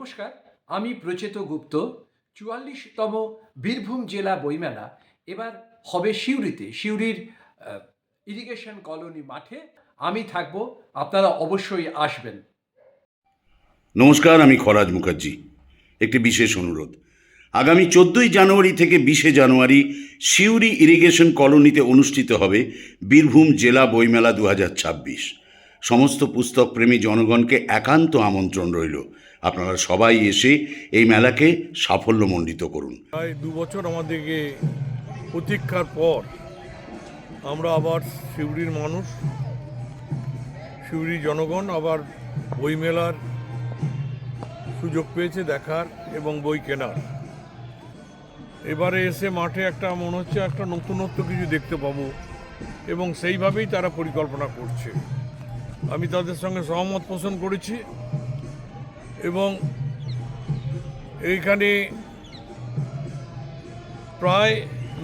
নমস্কার, আমি প্রচেত গুপ্ত। ৪৪তম বীরভূম জেলা বইমেলা এবার হবে সিউড়িতে, সিউড়ির ইরিগেশন কলোনি মাঠে। আমি থাকবো, আপনারা অবশ্যই আসবেন। নমস্কার, আমি খরাজ মুখার্জি। একটি বিশেষ অনুরোধ, আগামী 14ই জানুয়ারি থেকে 20শে জানুয়ারি সিউড়ি ইরিগেশন কলোনিতে অনুষ্ঠিত হবে বীরভূম জেলা বইমেলা 2026। সমস্ত পুস্তকপ্রেমী জনগণকে একান্ত আমন্ত্রণ রইল। আপনারা সবাই এসে এই মেলাকে সাফল্যমণ্ডিত করুন। প্রায় 2 বছর আমাদেরকে প্রতীক্ষার পর আমরা আবার সিউড়ির মানুষ, সিউড়ি জনগণ আবার বইমেলার সুযোগ পেয়েছে দেখার এবং বই কেনার। এবারে এসে মাঠে একটা মনে হচ্ছে একটা নতুনত্ব কিছু দেখতে পাবো এবং সেইভাবেই তারা পরিকল্পনা করছে। আমি তাদের সঙ্গে সহমত পোষণ করেছি এবং এইখানে প্রায়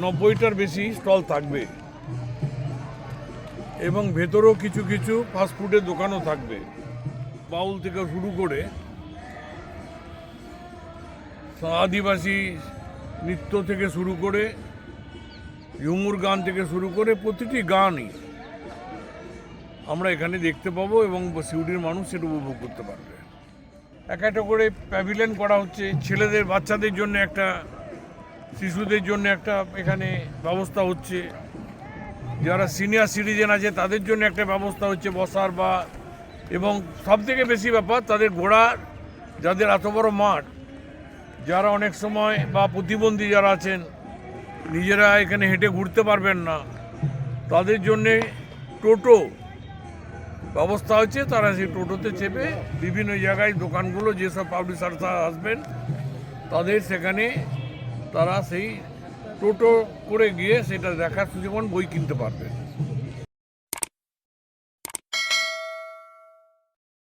90টার বেশি স্টল থাকবে এবং ভেতরেও কিছু কিছু ফাস্টফুডের দোকানও থাকবে। বাউল থেকে শুরু করে আদিবাসী নৃত্য থেকে শুরু করে ঝুমুর গান থেকে শুরু করে প্রতিটি গানই আমরা এখানে দেখতে পাবো এবং সিউড়ির মানুষ সেটা উপভোগ করতে পারবে। একটা করে প্যাভিলিয়ন করা হচ্ছে, ছেলেদের বাচ্চাদের জন্য একটা, শিশুদের জন্য একটা এখানে ব্যবস্থা হচ্ছে, যারা সিনিয়র সিটিজেন আছে তাদের জন্য একটা ব্যবস্থা হচ্ছে বসার বা, এবং সবথেকে বেশি ব্যাপার তাদের ঘোড়ার, যাদের এত বড় মাঠ, যারা অনেক সময় বা প্রতিবন্ধী যারা আছেন নিজেরা এখানে হেঁটে ঘুরতে পারবেন না, তাদের জন্যে টোটো ব্যবস্থা হচ্ছে। তারা সেই টোটোতে চেপে বিভিন্ন জায়গায় দোকানগুলো যেসব পাবলিশাররা আসবেন তাদের সেখানে তারা সেই টোটো করে গিয়ে সেটা দেখার সুযোগ বই কিনতে পারবেন।